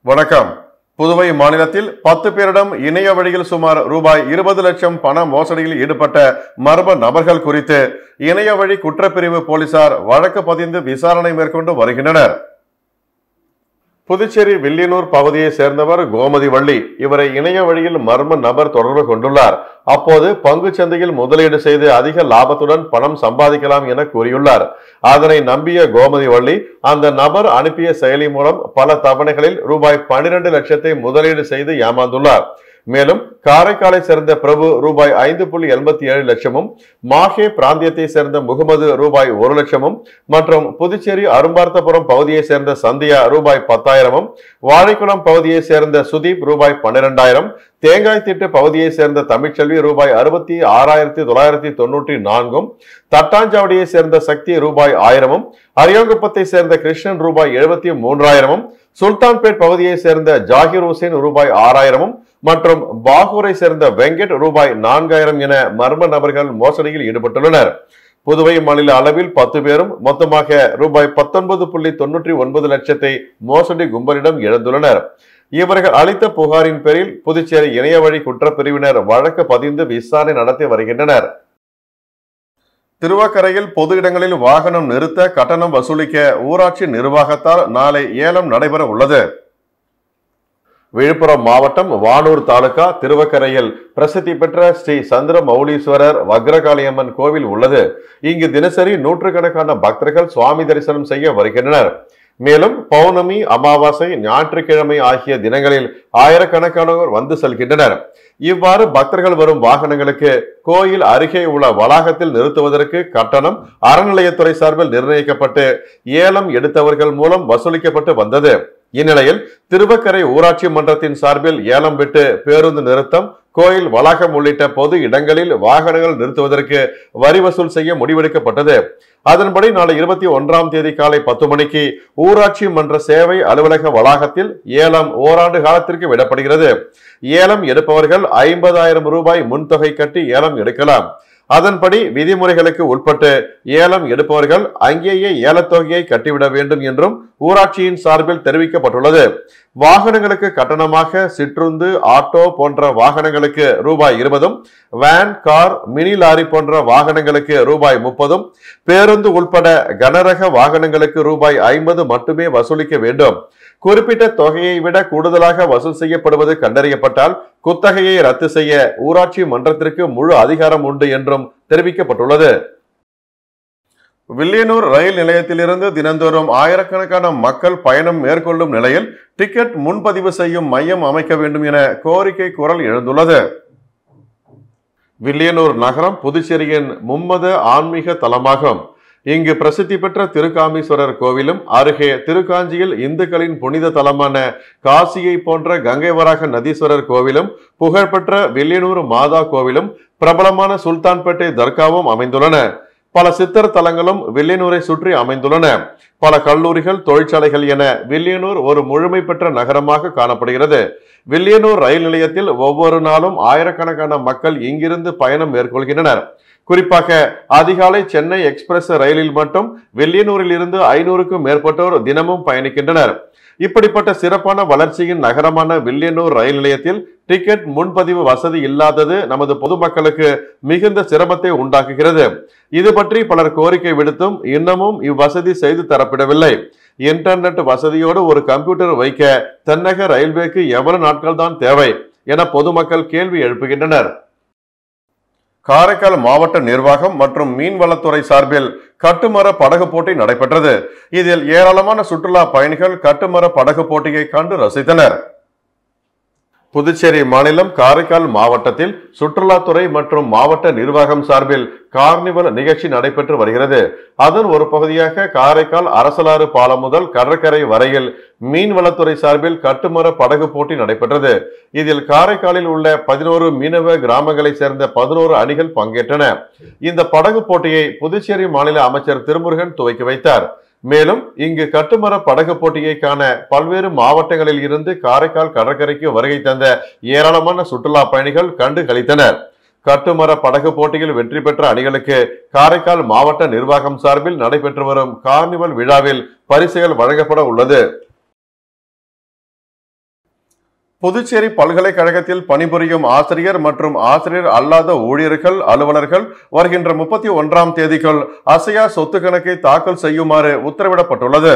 வணக்கம். புதுவை மாநிலத்தில் 10 பேரிடம் இணைய வழியில் சுமார் ரூபாய் 20 லட்சம் பண மோசடியில் ஈடுபட்ட மர்ம நபர்கள் குறித்து இணைய வழி குற்றப்பிரிவு போலீசார் வழக்கு பதிந்து விசாரணை மேற்கொண்டு வருகின்றனர். புதுச்சேரி வில்லியனூர் பகுதியை சேர்ந்தவர் கோமதி வள்ளி. இவரை இணைய வழியில் மர்ம நபர் தொடர்பு கொண்டுள்ளார். அப்போது பங்கு சந்தையில் முதலீடு செய்து அதிக லாபத்துடன் பணம் சம்பாதிக்கலாம் என கூறியுள்ளார். அதனை நம்பிய கோமதி வள்ளி அந்த நபர் அனுப்பிய செயலி மூலம் பல தவணைகளில் ரூபாய் 12 லட்சத்தை முதலீடு செய்து ஏமாந்துள்ளார். மேலும் காரைக்காலை சேர்ந்த பிரபு ரூபாய் 5.87 லட்சமும், மாஹே பிராந்தியத்தை சேர்ந்த முகமது ரூபாய் 1 லட்சமும் மற்றும் புதுச்சேரி அரும்பார்த்தபுரம் பகுதியை சேர்ந்த சந்தியா ரூபாய் 10,000, வாழைக்குளம் பகுதியை சேர்ந்த சுதீப் ரூபாய் 12,000, தேங்காய் திட்டு பகுதியை சேர்ந்த தமிழ்ச்செல்வி ரூபாய் 66,994, தட்டாஞ்சாவடியை சேர்ந்த சக்தி ரூபாய் 1000, அரியாங்குப்பத்தை சேர்ந்த கிருஷ்ணன் ரூபாய் 73,000, சுல்தான்பேட் பகுதியை சேர்ந்த ஜாகிர் ஹுசேன் ரூபாய் 6,000 மற்றும் பாகூரை சேர்ந்த வெங்கட் ரூபாய் 4,000 என மர்ம நபர்கள் மோசடியில் ஈடுபட்டுள்ளனர். புதுவை மாநில அளவில் 10 பேரும் மொத்தமாக ரூபாய் 19.99 லட்சத்தை மோசடி கும்பலிடம் இழந்துள்ளனர். இவர்கள் அளித்த புகாரின் பேரில் புதுச்சேரி இணைய வழி குற்றப்பிரிவினர் வழக்கு பதிந்து விசாரணை நடத்தி வருகின்றனர். திருவக்கரையில் பொது இடங்களில் வாகனம் நிறுத்த கட்டணம் வசூலிக்க ஊராட்சி நிர்வாகத்தால் நாளை ஏலம் நடைபெற உள்ளது. விழுப்புரம் மாவட்டம் வானூர் தாலுகா திருவக்கரையில் பிரசித்தி பெற்ற ஸ்ரீ சந்திர மௌலீஸ்வரர் வக்ரகாளியம்மன் கோவில் உள்ளது. இங்கு தினசரி நூற்றுக்கணக்கான பக்தர்கள் சுவாமி தரிசனம் செய்ய வருகின்றனர். மேலும் பௌர்ணமி, அமாவாசை, ஞாயிற்றுக்கிழமை ஆகிய தினங்களில் ஆயிரக்கணக்கானோர் வந்து செல்கின்றனர். இவ்வாறு பக்தர்கள் வரும் வாகனங்களுக்கு கோயில் அருகே உள்ள வளாகத்தில் நிறுத்துவதற்கு கட்டணம் அறநிலையத்துறை சார்பில் நிர்ணயிக்கப்பட்டு ஏலம் எடுத்தவர்கள் மூலம் வசூலிக்கப்பட்டு வந்தது. இந்நிலையில் திருவக்கரை ஊராட்சி மன்றத்தின் சார்பில் ஏலம் விட்டு பேருந்து நிறுத்தம், கோயில் வளாகம் உள்ளிட்ட பொது இடங்களில் வாகனங்கள் நிறுத்துவதற்கு வரி வசூல் செய்ய முடிவெடுக்கப்பட்டது. அதன்படி நாளை 21ஆம் தேதி காலை 10 மணிக்கு ஊராட்சி மன்ற சேவை அலுவலக வளாகத்தில் ஏலம் ஓராண்டு காலத்திற்கு விடப்படுகிறது. ஏலம் எடுப்பவர்கள் 50,000 ரூபாய் முன்தொகை கட்டி ஏலம் எடுக்கலாம். அதன்படி விதிமுறைகளுக்கு உட்பட்டு ஏலம் எடுப்பவர்கள் அங்கேயே ஏலத்தொகையை கட்டிவிட வேண்டும் என்றும் ஊராட்சியின் சார்பில் தெரிவிக்கப்பட்டுள்ளது. வாகனங்களுக்கு கட்டணமாக சிற்றுந்து, ஆட்டோ போன்ற வாகனங்களுக்கு ரூபாய் 20, வேன், கார், மினி லாரி போன்ற வாகனங்களுக்கு ரூபாய் 30, பேருந்து உட்பட கனரக வாகனங்களுக்கு ரூபாய் 50 மட்டுமே வசூலிக்க வேண்டும். குறிப்பிட்ட தொகையை விட கூடுதலாக வசூல் செய்யப்படுவது கண்டறியப்பட்டால் குத்தகையை ரத்து செய்ய ஊராட்சி மன்றத்திற்கு முழு அதிகாரம் உண்டு என்றும் தெரிவிக்கப்பட்டுள்ளது. வில்லியனூர் ரயில் நிலையத்திலிருந்து தினந்தோறும் ஆயிரக்கணக்கான மக்கள் பயணம் மேற்கொள்ளும் நிலையில் டிக்கெட் முன்பதிவு செய்யும் மையம் அமைக்க வேண்டும் என கோரிக்கை குரல் எழுந்துள்ளது. வில்லியனூர் நகரம் புதுச்சேரியின் மும்மத ஆன்மீக தலமாகும். இங்கு பிரசித்தி பெற்ற திருக்காமீஸ்வரர் கோவிலும், அருகே திருக்காஞ்சியில் இந்துக்களின் புனித தலமான காசியை போன்ற கங்கை வராக நதீஸ்வரர் கோவிலும், புகழ்பெற்ற வில்லியனூர் மாதா கோவிலும், பிரபலமான சுல்தான்பேட்டை தர்காவும் அமைந்துள்ளன. பல சித்தர் தலங்களும் வில்லியனூரை சுற்றி அமைந்துள்ளன. பல கல்லூரிகள், தொழிற்சாலைகள் என வில்லியனூர் ஒரு முழுமை பெற்ற நகரமாக காணப்படுகிறது. வில்லியனூர் ரயில் நிலையத்தில் ஒவ்வொரு நாளும் ஆயிரக்கணக்கான மக்கள் இங்கிருந்து பயணம் மேற்கொள்கின்றனர். குறிப்பாக அதிகாலை சென்னை எக்ஸ்பிரஸ் ரயிலில் மட்டும் வில்லியனூரில் இருந்து 500க்கும் மேற்பட்டோர் தினமும் பயணிக்கின்றனர். இப்படிப்பட்ட சிறப்பான வளர்ச்சியின் நகரமான வில்லியனூர் ரயில் நிலையத்தில் டிக்கெட் முன்பதிவு வசதி இல்லாதது நமது பொதுமக்களுக்கு மிகுந்த சிரமத்தை உண்டாக்குகிறது. இது பற்றி பலர் கோரிக்கை விடுத்தும் இன்னமும் இவ்வசதி செய்து தரப்படவில்லை. இன்டர்நெட் வசதியோடு ஒரு கம்ப்யூட்டர் வைக்க தென்னக ரயில்வேக்கு எவ்வளவு நாட்கள் தான் தேவை என பொதுமக்கள் கேள்வி எழுப்புகின்றனர். காரைக்கால் மாவட்ட நிர்வாகம் மற்றும் மீன்வளத்துறை சார்பில் கட்டுமர படகு போட்டி நடைபெற்றது. இதில் ஏராளமான சுற்றுலா பயணிகள் கட்டுமர படகு போட்டியை கண்டு ரசித்தனர். புதுச்சேரி மாநிலம் காரைக்கால் மாவட்டத்தில் சுற்றுலாத்துறை மற்றும் மாவட்ட நிர்வாகம் சார்பில் கார்னிவல் நிகழ்ச்சி நடைபெற்று வருகிறது. அதன் ஒரு பகுதியாக காரைக்கால் அரசலாறு பாலம் முதல் கடற்கரை வரையில் மீன்வளத்துறை சார்பில் கட்டுமர படகு போட்டி நடைபெற்றது. இதில் காரைக்காலில் உள்ள 11 மீனவ கிராமங்களை சேர்ந்த 11 அணிகள் பங்கேற்றன. இந்த படகு போட்டியை புதுச்சேரி மாநில அமைச்சர் திருமுருகன் துவக்கி வைத்தார். மேலும் இங்கு கட்டுமர படகு போட்டியை காண பல்வேறு மாவட்டங்களில் இருந்து காரைக்கால் கடற்கரைக்கு வருகை தந்த ஏராளமான சுற்றுலா பயணிகள் கண்டு களித்தனர். கட்டுமர படகு போட்டியில் வெற்றி பெற்ற அணிகளுக்கு காரைக்கால் மாவட்ட நிர்வாகம் சார்பில் நடைபெற்று வரும் கார்னிவல் விழாவில் பரிசுகள் வழங்கப்பட உள்ளது. புதுச்சேரி பல்கலைக்கழகத்தில் பணிபுரியும் ஆசிரியர் மற்றும் ஆசிரியர் அல்லாத ஊழியர்கள் அலுவலர்கள் வருகின்ற 31ஆம் தேதிக்குள் அசையா சொத்து கணக்கை தாக்கல் செய்யுமாறு உத்தரவிடப்பட்டுள்ளது.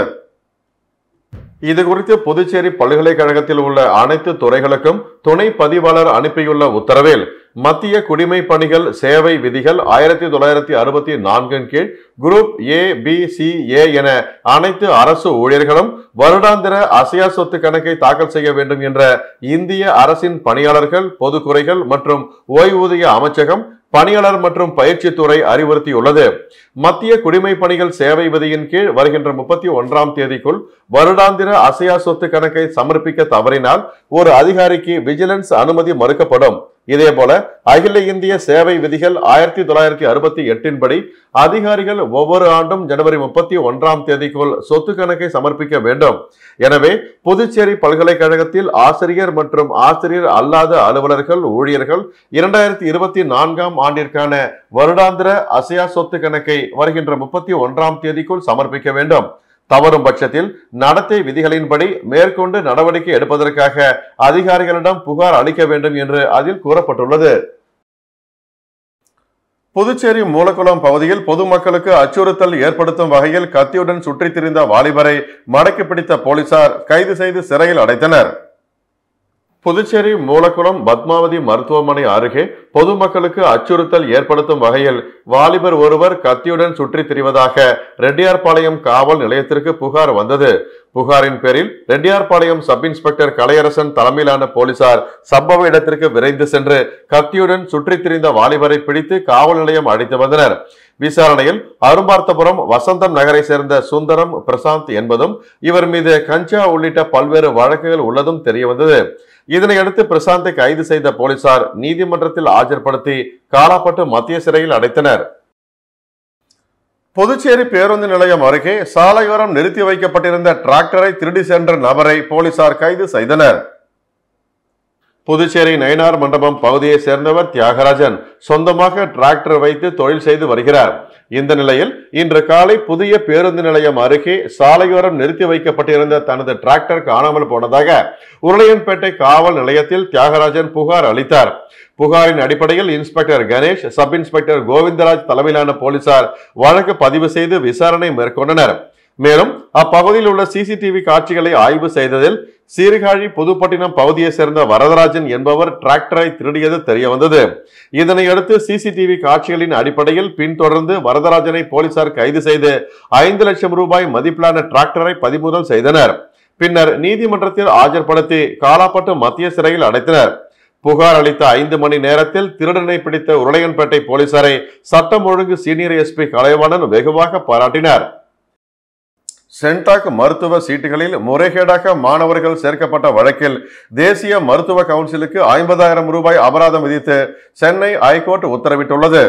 இது குறித்து புதுச்சேரி பல்கலைக்கழகத்தில் உள்ள அனைத்து துறைகளுக்கும் துணை பதிவாளர் அனுப்பியுள்ள உத்தரவில் மத்திய குடிமை பணிகள் சேவை விதிகள் 1964 கீழ் group A, B, C, A என அனைத்து அரசு ஊழியர்களும் வருடாந்திர அசையா சொத்து கணக்கை தாக்கல் செய்ய வேண்டும் என்ற இந்திய அரசின் பணியாளர்கள் பொதுக்குறைகள் மற்றும் ஓய்வூதிய அமைச்சகம் பணியாளர் மற்றும் பயிற்சித்துறை அறிவுறுத்தியுள்ளது. மத்திய குடிமை பணிகள் சேவை விதியின் கீழ் வருகின்ற 31ஆம் தேதிக்குள் வருடாந்திர அசையா சொத்து கணக்கை சமர்ப்பிக்க தவறினால் ஒரு அதிகாரிக்கு விஜிலன்ஸ் அனுமதி மறுக்கப்படும். இதேபோல அகில இந்திய சேவை விதிகள் 1968 படி அதிகாரிகள் ஒவ்வொரு ஆண்டும் ஜனவரி 31ஆம் தேதிக்குள் சொத்து கணக்கை சமர்ப்பிக்க வேண்டும். எனவே புதுச்சேரி பல்கலைக்கழகத்தில் ஆசிரியர் மற்றும் ஆசிரியர் அல்லாத அலுவலர்கள் ஊழியர்கள் 2024ஆம் ஆண்டிற்கான வருடாந்திர அசையா சொத்து கணக்கை வருகின்ற 31ஆம் தேதிக்குள் சமர்ப்பிக்க வேண்டும். தவறும் பட்சத்தில் நடத்தை விதிகளின்படி மேற்கொண்டு நடவடிக்கை எடுப்பதற்காக அதிகாரிகளிடம் புகார் அளிக்க வேண்டும் என்று அதில் கூறப்பட்டுள்ளது. புதுச்சேரி மூலக்குளம் பகுதியில் பொதுமக்களுக்கு அச்சுறுத்தல் ஏற்படுத்தும் வகையில் கத்தியுடன் சுற்றித் திரிந்த வாலிபரை மடக்கி பிடித்த போலீசார் கைது செய்து சிறையில் அடைத்தனர். புதுச்சேரி மூலக்குளம் பத்மாவதி மருத்துவமனை அருகே பொதுமக்களுக்கு அச்சுறுத்தல் ஏற்படுத்தும் வகையில் வாலிபர் ஒருவர் கத்தியுடன் சுற்றித் திரிவதாக ரெட்டியார்பாளையம் காவல் நிலையத்திற்கு புகார் வந்தது. புகாரின் பேரில் ரெட்டியார்பாளையம் சப் இன்ஸ்பெக்டர் கலையரசன் தலைமையிலான போலீசார் சம்பவ இடத்திற்கு விரைந்து சென்று கத்தியுடன் சுற்றித் திரிந்த வாலிபரை பிடித்து காவல் நிலையம் அழைத்து வந்தனர். விசாரணையில் அரும்பார்த்தபுரம் வசந்தம் நகரை சேர்ந்த சுந்தரம் பிரசாந்த் என்பதும் இவர் மீது கஞ்சா உள்ளிட்ட பல்வேறு வழக்குகள் உள்ளதும் தெரியவந்தது. இதனையடுத்து பிரசாந்தை கைது செய்த போலீசார் நீதிமன்றத்தில் ஆஜர்படுத்தி காலாப்பட்டு மத்திய சிறையில் அடைத்தனர். புதுச்சேரி பேருந்து நிலையம் அருகே சாலையோரம் நிறுத்தி வைக்கப்பட்டிருந்த டிராக்டரை திருடி சென்ற நபரை போலீசார் கைது செய்தனர். புதுச்சேரி நயினார் மண்டபம் பகுதியை சேர்ந்தவர் தியாகராஜன் சொந்தமாக டிராக்டர் வைத்து தொழில் செய்து வருகிறார். இந்த நிலையில் இன்று காலை புதிய பேருந்து நிலையம் அருகே சாலையோரம் நிறுத்தி வைக்கப்பட்டிருந்த தனது டிராக்டர் காணாமல் போனதாக உருளையன்பேட்டை காவல் நிலையத்தில் தியாகராஜன் புகார் அளித்தார். புகாரின் அடிப்படையில் inspector Ganesh, sub inspector Govindaraj தலைமையிலான போலீசார் வழக்கு பதிவு செய்து விசாரணை மேற்கொண்டனர். மேலும் அப்பகுதியில் உள்ள சிசிடிவி காட்சிகளை ஆய்வு செய்ததில் சீர்காழி புதுப்பட்டினம் பகுதியை சேர்ந்த வரதராஜன் என்பவர் டிராக்டரை திருடியது தெரிய வந்தது. இதனையடுத்து சிசிடிவி காட்சிகளின் அடிப்படையில் பின்தொடர்ந்து வரதராஜனை போலீசார் கைது செய்து 5 லட்சம் ரூபாய் மதிப்பிலான டிராக்டரை பறிமுதல் செய்தனர். பின்னர் நீதிமன்றத்தில் ஆஜர்படுத்தி காலாப்பட்டு மத்திய சிறையில் அடைத்தனர். புகார் அளித்த 5 மணி நேரத்தில் திருடனை பிடித்த உருளையன்பேட்டை போலீசாரை சட்டம் ஒழுங்கு சீனியர் எஸ்பி கலைவாணன் வெகுவாக பாராட்டினார். சென்டாக் மருத்துவ சீட்டுகளில் முறைகேடாக மாணவர்கள் சேர்க்கப்பட்ட வழக்கில் தேசிய மருத்துவ கவுன்சிலுக்கு 50,000 ரூபாய் அபராதம் விதித்து சென்னை ஐகோர்ட் உத்தரவிட்டுள்ளது.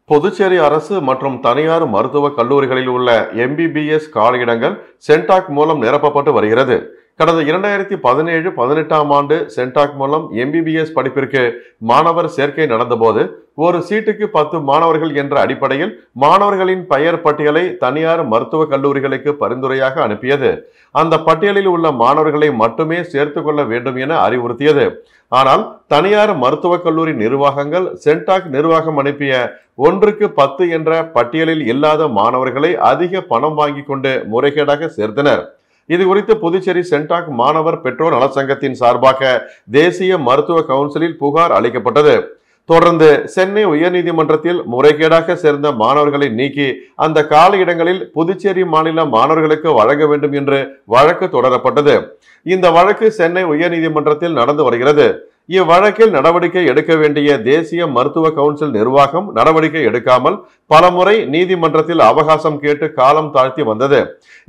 புதுச்சேரி அரசு மற்றும் தனியார் மருத்துவக் கல்லூரிகளில் உள்ள MBBS காலியிடங்கள் சென்டாக் மூலம் நிரப்பப்பட்டு வருகிறது. கடந்த 2017-18ஆம் ஆண்டு சென்டாக் மூலம் MBBS படிப்பிற்கு மாணவர் சேர்க்கை நடந்தபோது ஒரு சீட்டுக்கு 10 மாணவர்கள் என்ற அடிப்படையில் மாணவர்களின் பெயர் பட்டியலை தனியார் மருத்துவக் கல்லூரிகளுக்கு பரிந்துரையாக அனுப்பியது. அந்த பட்டியலில் உள்ள மாணவர்களை மட்டுமே சேர்த்து கொள்ள வேண்டும் என அறிவுறுத்தியது. ஆனால் தனியார் மருத்துவக் கல்லூரி நிர்வாகங்கள் சென்டாக் நிர்வாகம் அனுப்பிய 1க்கு 10 என்ற பட்டியலில் இல்லாத மாணவர்களை அதிக பணம் வாங்கி கொண்டு முறைகேடாக சேர்த்தனர். இது குறித்து புதுச்சேரி சென்டாக் மாணவர் பெற்றோர் நலச்சங்கத்தின் சார்பாக தேசிய மருத்துவ கவுன்சிலில் புகார் அளிக்கப்பட்டது. தொடர்ந்து சென்னை உயர்நீதிமன்றத்தில் முறைகேடாக சேர்ந்த மாணவர்களை நீக்கி அந்த காலியிடங்களில் புதுச்சேரி மாநில மாணவர்களுக்கு வழங்க வேண்டும் என்று வழக்கு தொடரப்பட்டது. இந்த வழக்கு சென்னை உயர்நீதிமன்றத்தில் நடந்து வருகிறது. இவ்வழக்கில் நடவடிக்கை எடுக்க வேண்டிய தேசிய மருத்துவ கவுன்சில் நிர்வாகம் நடவடிக்கை எடுக்காமல் பலமுறை நீதிமன்றத்தில் அவகாசம் கேட்டு காலம் தாழ்த்தி வந்தது.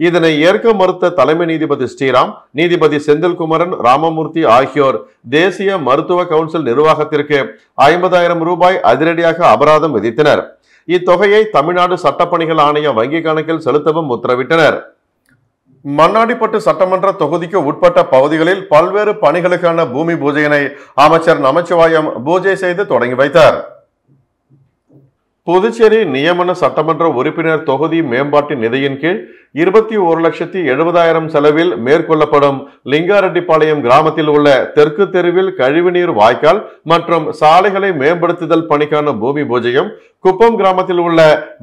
இதனை ஏற்க மறுத்த தலைமை நீதிபதி ஸ்ரீராம், நீதிபதி செந்தில்குமரன், ராமமூர்த்தி ஆகியோர் தேசிய மருத்துவ கவுன்சில் நிர்வாகத்திற்கு 50,000 ரூபாய் அதிரடியாக அபராதம் விதித்தனர். இத்தொகையை தமிழ்நாடு சட்டப்பணிகள் ஆணைய வங்கி கணக்கில் செலுத்தவும் உத்தரவிட்டனர். மண்ணாடிப்பட்டு சட்டமன்ற தொகுதிக்கு உட்பட்ட பகுதிகளில் பல்வேறு பணிகளுக்கான பூமி பூஜையினை அமைச்சர் நமச்சிவாயம் பூஜை செய்து தொடங்கி வைத்தார். புதுச்சேரி நியமன சட்டமன்ற உறுப்பினர் தொகுதி மேம்பாட்டு நிதியின் கீழ் 21,70,000 செலவில் மேற்கொள்ளப்படும் லிங்காரெட்டிப்பாளையம் கிராமத்தில் உள்ள தெற்கு தெருவில் கழிவுநீர் வாய்க்கால் மற்றும் சாலைகளை மேம்படுத்துதல் பணிக்கான பூமி பூஜையும், குப்பம் கிராமத்தில் உள்ள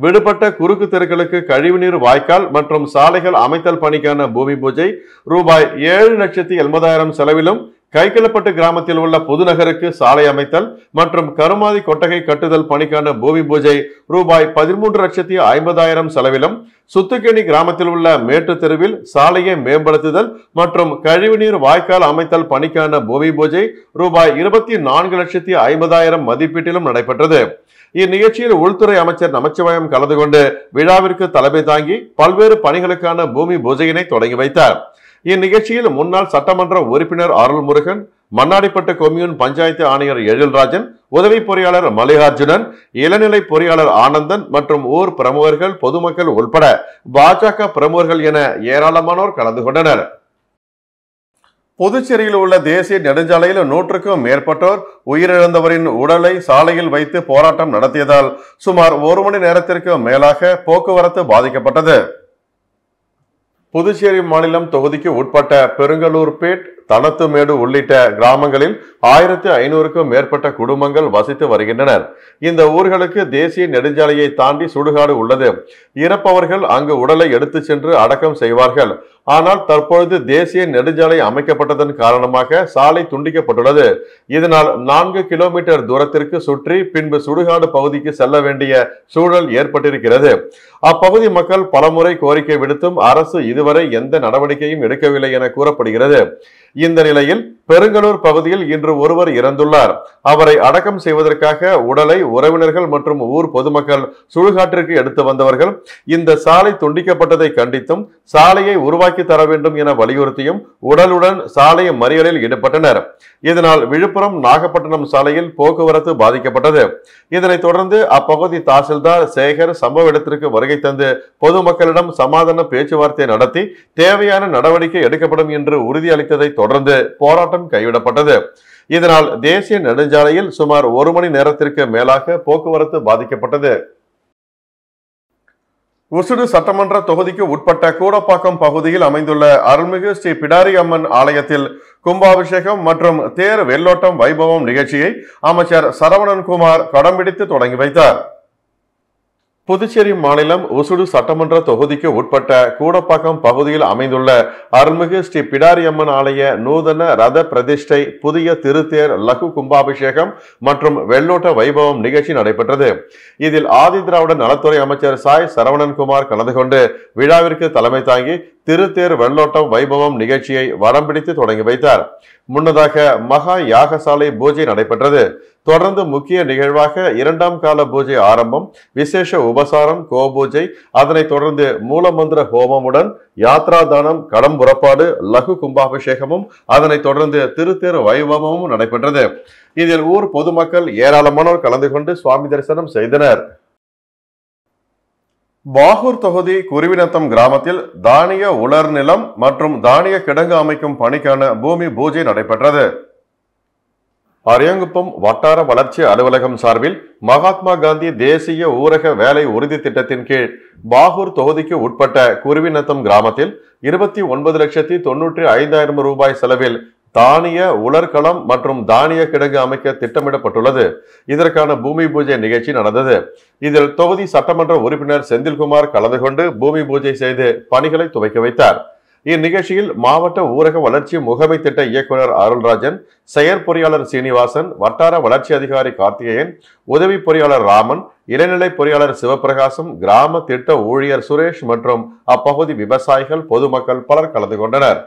விடுபட்ட குறுக்கு தெருக்களுக்கு கழிவுநீர் வாய்க்கால் மற்றும் சாலைகள் அமைத்தல் பணிக்கான பூமி பூஜை ரூபாய் 7,80,000 செலவிலும், கைக்கலப்பட்டு கிராமத்தில் உள்ள புதுநகருக்கு சாலை அமைத்தல் மற்றும் கருமாதி கொட்டகை கட்டுதல் பணிக்கான பூமி பூஜை ரூபாய் 13,50,000 செலவிலும், சுத்துக்கேணி கிராமத்தில் உள்ள மேட்டு தெருவில் சாலையை மேம்படுத்துதல் மற்றும் கழிவுநீர் வாய்க்கால் அமைத்தல் பணிக்கான பூமி பூஜை ரூபாய் 24,50,000 மதிப்பீட்டிலும் நடைபெற்றது. இந்நிகழ்ச்சியில் உள்துறை அமைச்சர் நமச்சிவாயம் கலந்து கொண்டு விழாவிற்கு தலைமை தாங்கி பல்வேறு பணிகளுக்கான பூமி பூஜையினை தொடங்கி வைத்தார். இந்நிகழ்ச்சியில் முன்னாள் சட்டமன்ற உறுப்பினர் அருள்முருகன், மண்ணாடிப்பட்டு கொம்யூன் பஞ்சாயத்து ஆணையர் எழில்ராஜன், உதவி பொறியாளர் மல்லிகார்ஜுனன், இளநிலை பொறியாளர் ஆனந்தன் மற்றும் ஊர் பிரமுகர்கள், பொதுமக்கள் உட்பட பாஜக பிரமுகர்கள் என ஏராளமானோர் கலந்து கொண்டனர். புதுச்சேரியில் உள்ள தேசிய நெடுஞ்சாலையில் 100க்கும் மேற்பட்டோர் உயிரிழந்தவரின் உடலை சாலையில் வைத்து போராட்டம் நடத்தியதால் சுமார் 1 மணி நேரத்திற்கு மேலாக போக்குவரத்து பாதிக்கப்பட்டது. புதுச்சேரி மாநிலம் தொகுதிக்கு உட்பட்ட பெருங்கலூர்பேட், தனத்துமேடு உள்ளிட்ட கிராமங்களில் 1,500க்கும் மேற்பட்ட குடும்பங்கள் வசித்து வருகின்றனர். இந்த ஊர்களுக்கு தேசிய நெடுஞ்சாலையை தாண்டி சுடுகாடு உள்ளது. இறப்பவர்கள் அங்கு உடலை எடுத்து சென்று அடக்கம் செய்வார்கள். ஆனால் தற்பொழுது தேசிய நெடுஞ்சாலை அமைக்கப்பட்டதன் காரணமாக சாலை துண்டிக்கப்பட்டுள்ளது. இதனால் 4 கிலோமீட்டர் தூரத்திற்கு சுற்றி பின்பு சுடுகாடு பகுதிக்கு செல்ல வேண்டிய சூழல் ஏற்பட்டிருக்கிறது. அப்பகுதி மக்கள் பலமுறை கோரிக்கை விடுத்தும் அரசு இதுவரை எந்த நடவடிக்கையும் எடுக்கவில்லை என கூறப்படுகிறது. இந்த நிலையில் பெருங்கலூர் பகுதியில் இன்று ஒருவர் இறந்துள்ளார். அவரை அடக்கம் செய்வதற்காக உடலை உறவினர்கள் மற்றும் ஊர் பொதுமக்கள் சுடுகாட்டிற்கு எடுத்து வந்தவர்கள் இந்த சாலை துண்டிக்கப்பட்டதை கண்டித்தும் சாலையை உருவாக்கி தர வேண்டும் என வலியுறுத்தியும் உடலுடன் சாலை மறியலில் ஈடுபட்டனர். இதனால் விழுப்புரம் நாகப்பட்டினம் சாலையில் போக்குவரத்து பாதிக்கப்பட்டது. இதனைத் தொடர்ந்து அப்பகுதி தாசில்தார் சேகர் சம்பவ இடத்திற்கு வருகை தந்து பொதுமக்களிடம் சமாதான பேச்சுவார்த்தை நடத்தி தேவையான நடவடிக்கை எடுக்கப்படும் என்று உறுதியளித்ததை தொடர்ந்து போராட்டம் கைவிடப்பட்டது. இதனால் தேசிய நெடுஞ்சாலையில் சுமார் 1 மணி நேரத்திற்கு மேலாக போக்குவரத்து பாதிக்கப்பட்டது. உசுடு சட்டமன்ற தொகுதிக்கு உட்பட்ட கூடப்பாக்கம் பகுதியில் அமைந்துள்ள அருள்மிகு ஸ்ரீ பிடாரி அம்மன் ஆலயத்தில் கும்பாபிஷேகம் மற்றும் தேர் வெள்ளோட்டம் வைபவம் நிகழ்ச்சியை அமைச்சர் சரவணன்குமார் கடம் பிடித்து தொடங்கி வைத்தார். புதுச்சேரி மாநிலம் உசுடு சட்டமன்ற தொகுதிக்கு உட்பட்ட கூடப்பாக்கம் பகுதியில் அமைந்துள்ள அருள்மிகு ஸ்ரீ பிடாரி அம்மன் ஆலய நூதன ரத பிரதிஷ்டை, புதிய திருத்தேர், லகு கும்பாபிஷேகம் மற்றும் வெள்ளோட்ட வைபவம் நிகழ்ச்சி நடைபெற்றது. இதில் ஆதி திராவிட நலத்துறை அமைச்சர் சாய் சரவணன்குமார் கலந்து கொண்டு விழாவிற்கு தலைமை தாங்கி திருத்தேர் வெள்ளோட்டம் வைபவம் நிகழ்ச்சியை வடம் பிடித்து தொடங்கி வைத்தார். முன்னதாக மகா யாகசாலை பூஜை நடைபெற்றது. தொடர்ந்து முக்கிய நிகழ்வாக 2ஆம் கால பூஜை ஆரம்பம், விசேஷ உபசாரம், கோபூஜை, அதனைத் தொடர்ந்து மூலமந்திர ஹோமமுடன் யாத்ரா தானம், கடம் புறப்பாடு, லகு கும்பாபிஷேகமும் அதனைத் தொடர்ந்து திருத்தேர் வைபவமும் நடைபெற்றது. இதில் ஊர் பொதுமக்கள் ஏராளமானோர் கலந்து கொண்டு சுவாமி தரிசனம் செய்தனர். பாகூர் தொகுதி குருவிநத்தம் கிராமத்தில் தானிய உலர் நிலம் மற்றும் தானிய கிடங்கு அமைக்கும் பணிக்கான பூமி பூஜை நடைபெற்றது. அரியாங்குப்பம் வட்டார வளர்ச்சி அலுவலகம் சார்பில் மகாத்மா காந்தி தேசிய ஊரக வேலை உறுதி திட்டத்தின் கீழ் பாகூர் தொகுதிக்கு உட்பட்ட குருவிநத்தம் கிராமத்தில் 29,95,000 ரூபாய் செலவில் தானிய உலர்களம் மற்றும் தானிய கிடங்கு அமைக்க திட்டமிடப்பட்டுள்ளது. இதற்கான பூமி பூஜை நிகழ்ச்சி நடந்தது. இதில் தொகுதி சட்டமன்ற உறுப்பினர் செந்தில்குமார் கலந்து கொண்டு பூமி பூஜை செய்து பணிகளை துவக்கி வைத்தார். இந்நிகழ்ச்சியில் மாவட்ட ஊரக வளர்ச்சி முகமை திட்ட இயக்குனர் அருள்ராஜன், செயற்பொறியாளர் சீனிவாசன், வட்டார வளர்ச்சி அதிகாரி கார்த்திகேயன், உதவி பொறியாளர் ராமன், இளநிலை பொறியாளர் சிவபிரகாசம், கிராம திட்ட ஊழியர் சுரேஷ் மற்றும் அப்பகுதி விவசாயிகள், பொதுமக்கள் பலர் கலந்து கொண்டனர்.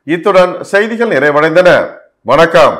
இத்துடன் செய்திகள் நிறைவடைந்தன. வணக்கம்.